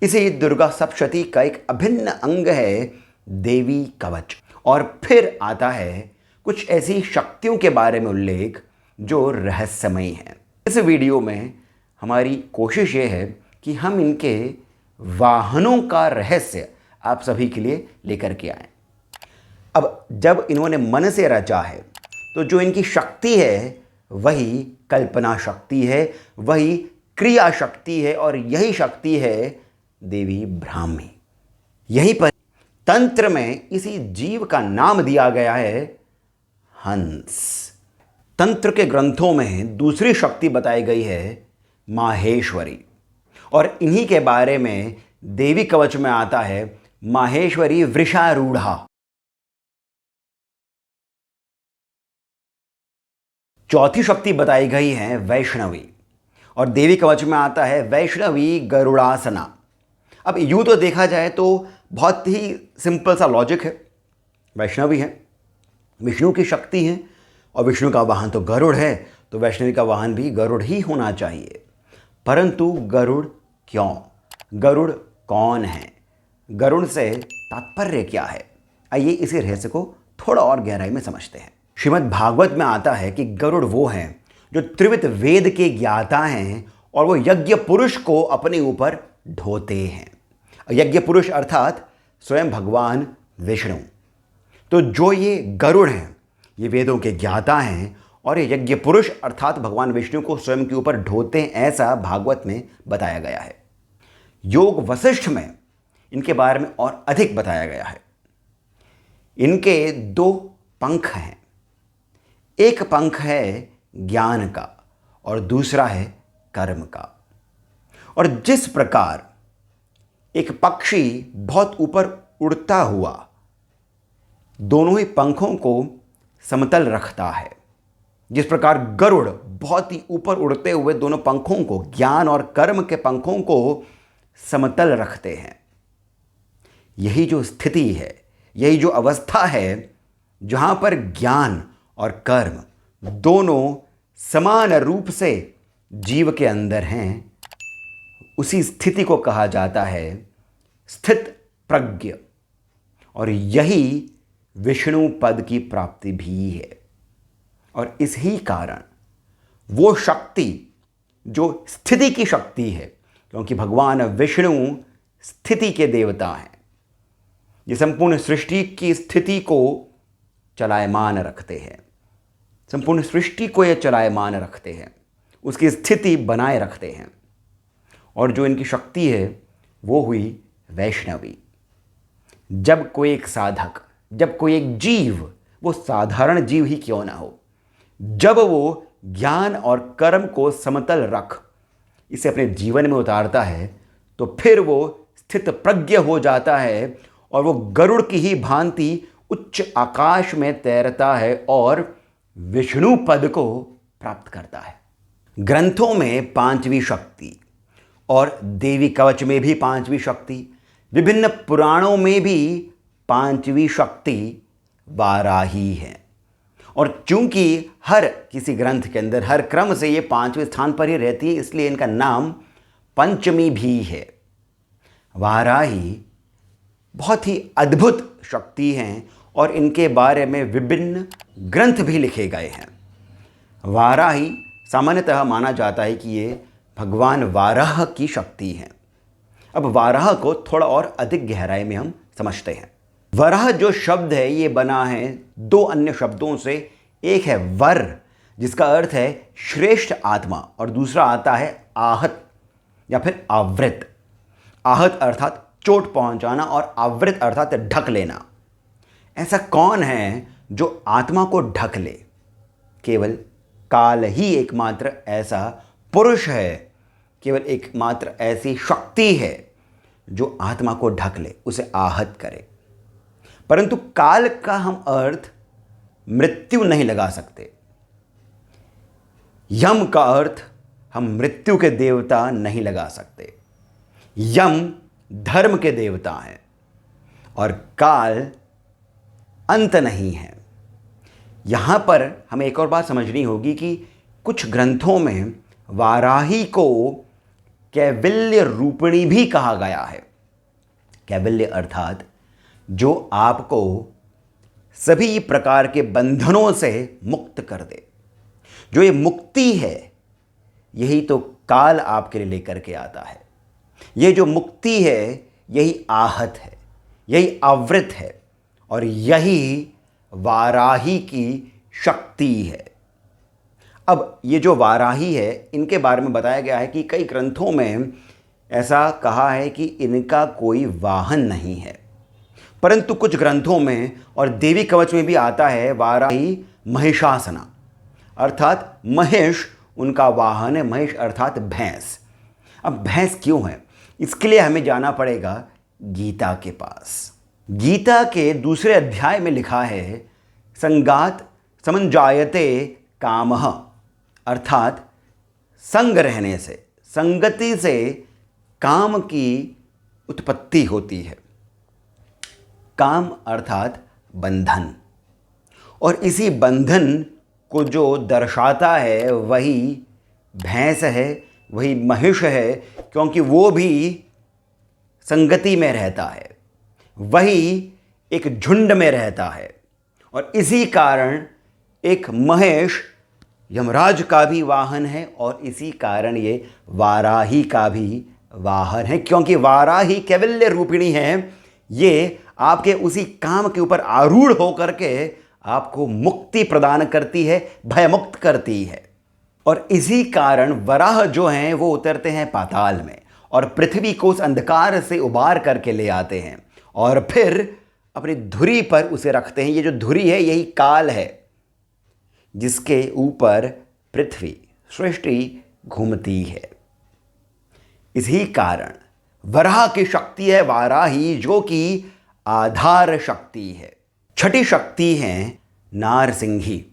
इसी दुर्गा सप्तशती का एक अभिन्न अंग है देवी कवच। और फिर आता है कुछ ऐसी शक्तियों के बारे में उल्लेख जो रहस्यमयी हैं। इस वीडियो में हमारी कोशिश ये है कि हम इनके वाहनों का रहस्य आप सभी के लिए लेकर के आए। अब जब इन्होंने मन से रचा है तो जो इनकी शक्ति है वही कल्पना शक्ति है, वही क्रिया शक्ति है, और यही शक्ति है देवी ब्राह्मी। यहीं पर तंत्र में इसी जीव का नाम दिया गया है हंस। तंत्र के ग्रंथों में दूसरी शक्ति बताई गई है माहेश्वरी, और इन्हीं के बारे में देवी कवच में आता है माहेश्वरी वृषारूढ़ा। चौथी शक्ति बताई गई है वैष्णवी, और देवी कवच में आता है वैष्णवी गरुड़ासना। अब यूँ तो देखा जाए तो बहुत ही सिंपल सा लॉजिक है। वैष्णवी है, विष्णु की शक्ति है, और विष्णु का वाहन तो गरुड़ है, तो वैष्णवी का वाहन भी गरुड़ ही होना चाहिए। परंतु गरुड़ क्यों? गरुड़ कौन है? गरुड़ से तात्पर्य क्या है? आइए इसी रहस्य को थोड़ा और गहराई में समझते हैं। श्रीमद् भागवत में आता है कि गरुड़ वो हैं जो त्रिविध वेद के ज्ञाता हैं, और वो यज्ञ पुरुष को अपने ऊपर ढोते हैं। यज्ञ पुरुष अर्थात स्वयं भगवान विष्णु। तो जो ये गरुड़ हैं ये वेदों के ज्ञाता हैं, और ये यज्ञ पुरुष अर्थात भगवान विष्णु को स्वयं के ऊपर ढोते हैं, ऐसा भागवत में बताया गया है। योग वशिष्ठ में इनके बारे में और अधिक बताया गया है। इनके दो पंख हैं, एक पंख है ज्ञान का और दूसरा है कर्म का। और जिस प्रकार एक पक्षी बहुत ऊपर उड़ता हुआ दोनों ही पंखों को समतल रखता है, जिस प्रकार गरुड़ बहुत ही ऊपर उड़ते हुए दोनों पंखों को, ज्ञान और कर्म के पंखों को समतल रखते हैं, यही जो स्थिति है, यही जो अवस्था है जहां पर ज्ञान और कर्म दोनों समान रूप से जीव के अंदर हैं, उसी स्थिति को कहा जाता है स्थित प्रज्ञ। और यही विष्णु पद की प्राप्ति भी है। और इसी कारण वो शक्ति जो स्थिति की शक्ति है, क्योंकि भगवान विष्णु स्थिति के देवता हैं, ये संपूर्ण सृष्टि की स्थिति को चलायमान रखते हैं, संपूर्ण सृष्टि को ये चलायमान रखते हैं, उसकी स्थिति बनाए रखते हैं। और जो इनकी शक्ति है वो हुई वैष्णवी। जब कोई एक साधक, जब कोई एक जीव, वो साधारण जीव ही क्यों ना हो, जब वो ज्ञान और कर्म को समतल रख इसे अपने जीवन में उतारता है, तो फिर वो स्थित प्रज्ञ हो जाता है, और वो गरुड़ की ही भांति उच्च आकाश में तैरता है और विष्णु पद को प्राप्त करता है। ग्रंथों में पांचवी शक्ति, और देवी कवच में भी पांचवी शक्ति, विभिन्न पुराणों में भी पांचवी शक्ति वाराही है। और चूंकि हर किसी ग्रंथ के अंदर हर क्रम से ये पांचवें स्थान पर ही रहती है, इसलिए इनका नाम पंचमी भी है। वाराही बहुत ही अद्भुत शक्ति हैं, और इनके बारे में विभिन्न ग्रंथ भी लिखे गए हैं। वाराही सामान्यतः माना जाता है कि ये भगवान वाराह की शक्ति है। अब वाराह को थोड़ा और अधिक गहराई में हम समझते हैं। वराह जो शब्द है ये बना है दो अन्य शब्दों से। एक है वर, जिसका अर्थ है श्रेष्ठ आत्मा, और दूसरा आता है आहत या फिर आवृत। आहत अर्थात चोट पहुंचाना, और आवृत अर्थात ढक लेना। ऐसा कौन है जो आत्मा को ढक ले? केवल काल ही एकमात्र ऐसा पुरुष है, केवल एकमात्र ऐसी शक्ति है जो आत्मा को ढक ले, उसे आहत करे। परंतु काल का हम अर्थ मृत्यु नहीं लगा सकते। यम का अर्थ हम मृत्यु के देवता नहीं लगा सकते। यम धर्म के देवता हैं, और काल अंत नहीं है। यहां पर हमें एक और बात समझनी होगी कि कुछ ग्रंथों में वाराही को कैवल्य रूपिणी भी कहा गया है। कैवल्य अर्थात जो आपको सभी प्रकार के बंधनों से मुक्त कर दे। जो ये मुक्ति है, यही तो काल आपके लिए लेकर के आता है। ये जो मुक्ति है, यही आहत है, यही आवृत है, और यही वाराही की शक्ति है। अब ये जो वाराही है, इनके बारे में बताया गया है कि कई ग्रंथों में ऐसा कहा है कि इनका कोई वाहन नहीं है, परंतु कुछ ग्रंथों में और देवी कवच में भी आता है वाराही महिषासना, अर्थात महेश उनका वाहन है। महेश अर्थात भैंस। अब भैंस क्यों है, इसके लिए हमें जाना पड़ेगा गीता के पास। गीता के दूसरे अध्याय में लिखा है संगात समंजायते कामः, अर्थात संग रहने से, संगति से काम की उत्पत्ति होती है। काम अर्थात बंधन, और इसी बंधन को जो दर्शाता है वही भैंस है, वही महिष है, क्योंकि वो भी संगति में रहता है, वही एक झुंड में रहता है। और इसी कारण एक महेश यमराज का भी वाहन है, और इसी कारण ये वाराही का भी वाहन है, क्योंकि वाराही कैवल्य रूपिणी है। ये आपके उसी काम के ऊपर आरूढ़ होकर के आपको मुक्ति प्रदान करती है, भयमुक्त करती है। और इसी कारण वराह जो हैं वो उतरते हैं पाताल में और पृथ्वी को उस अंधकार से उबार करके ले आते हैं, और फिर अपनी धुरी पर उसे रखते हैं। ये जो धुरी है, यही काल है जिसके ऊपर पृथ्वी सृष्टि घूमती है। इसी कारण वराह की शक्ति है वाराही, जो कि आधार शक्ति है। छठी शक्ति है नारसिंही।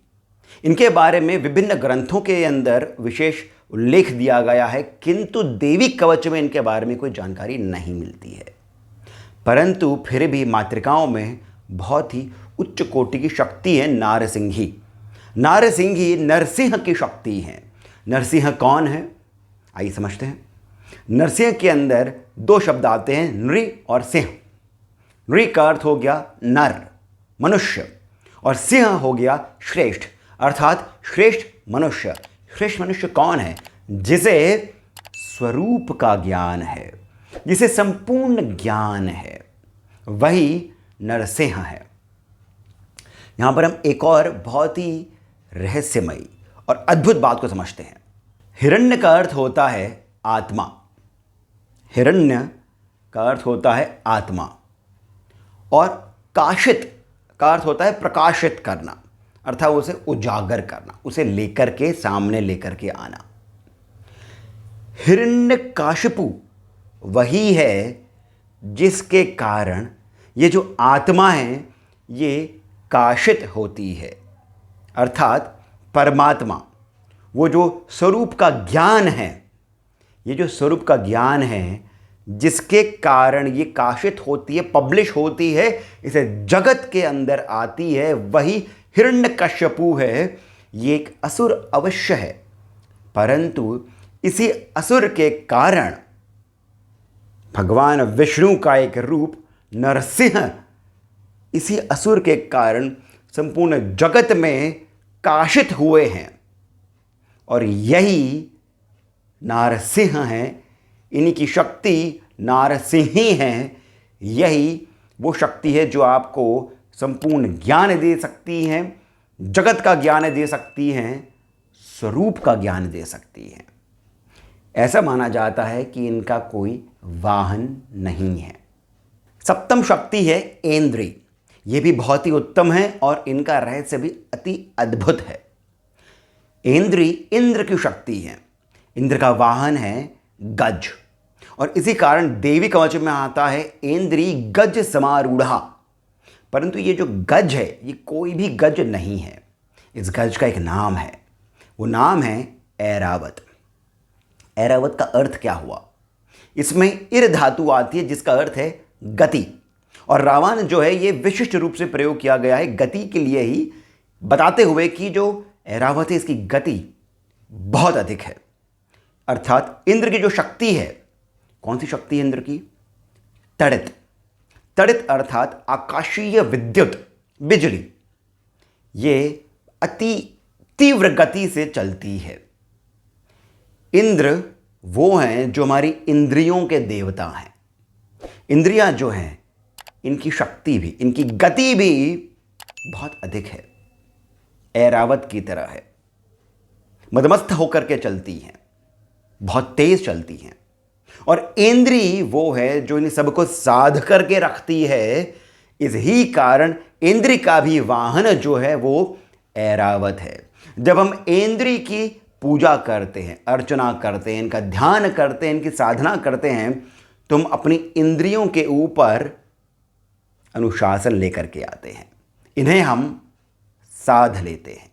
इनके बारे में विभिन्न ग्रंथों के अंदर विशेष उल्लेख दिया गया है, किंतु देवी कवच में इनके बारे में कोई जानकारी नहीं मिलती है। परंतु फिर भी मातृकाओं में बहुत ही उच्च कोटि की शक्ति है नारसिंही। नारसिंही नरसिंह की शक्ति है। नरसिंह कौन है, आइए समझते हैं। नरसिंह के अंदर दो शब्द आते हैं, नृ और सिंह। नृ का अर्थ हो गया नर, मनुष्य, और सिंह हो गया श्रेष्ठ, अर्थात श्रेष्ठ मनुष्य। श्रेष्ठ मनुष्य कौन है, जिसे स्वरूप का ज्ञान है, जिसे संपूर्ण ज्ञान है, वही नरसिंह है। यहां पर हम एक और बहुत ही रहस्यमयी और अद्भुत बात को समझते हैं। हिरण्य का अर्थ होता है आत्मा। हिरण्य का अर्थ होता है आत्मा, और काशित का अर्थ होता है प्रकाशित करना, अर्थात उसे उजागर करना, उसे लेकर के सामने लेकर के आना। हिरण्यकाशिपु वही है जिसके कारण ये जो आत्मा है ये काशित होती है, अर्थात परमात्मा, वो जो स्वरूप का ज्ञान है, ये जो स्वरूप का ज्ञान है जिसके कारण ये काशित होती है, पब्लिश होती है, इसे जगत के अंदर आती है, वही हिरण्यकश्यपु है। ये एक असुर अवश्य है, परंतु इसी असुर के कारण भगवान विष्णु का एक रूप नरसिंह, इसी असुर के कारण संपूर्ण जगत में काशित हुए हैं, और यही नारसिंह हैं। इन्हीं की शक्ति नारसिंही है। यही वो शक्ति है जो आपको संपूर्ण ज्ञान दे सकती है, जगत का ज्ञान दे सकती हैं, स्वरूप का ज्ञान दे सकती हैं। ऐसा माना जाता है कि इनका कोई वाहन नहीं है। सप्तम शक्ति है ऐन्द्री। ये भी बहुत ही उत्तम है और इनका रहस्य भी अति अद्भुत है। ऐन्द्री इंद्र की शक्ति है। इंद्र का वाहन है गज, और इसी कारण देवी कवच में आता है ऐन्द्री गज समारूढ़ा। परंतु ये जो गज है, ये कोई भी गज नहीं है। इस गज का एक नाम है, वो नाम है ऐरावत। ऐरावत का अर्थ क्या हुआ, इसमें इर धातु आती है जिसका अर्थ है गति, और रावण जो है ये विशिष्ट रूप से प्रयोग किया गया है गति के लिए ही, बताते हुए कि जो ऐरावत है इसकी गति बहुत अधिक है। अर्थात इंद्र की जो शक्ति है, कौन सी शक्ति है इंद्र की? तड़ित। तड़ित अर्थात आकाशीय विद्युत, बिजली, ये अति तीव्र गति से चलती है। इंद्र वो हैं जो हमारी इंद्रियों के देवता हैं। इंद्रियां जो हैं, इनकी शक्ति भी, इनकी गति भी बहुत अधिक है, ऐरावत की तरह है, मदमस्त होकर के चलती हैं, बहुत तेज चलती हैं। और इंद्री वो है जो इन सबको साध करके रखती है। इस ही कारण इंद्री का भी वाहन जो है वो ऐरावत है। जब हम इंद्री की पूजा करते हैं, अर्चना करते हैं, इनका ध्यान करते हैं, इनकी साधना करते हैं, तो हम अपनी इंद्रियों के ऊपर अनुशासन लेकर के आते हैं, इन्हें हम साध लेते हैं।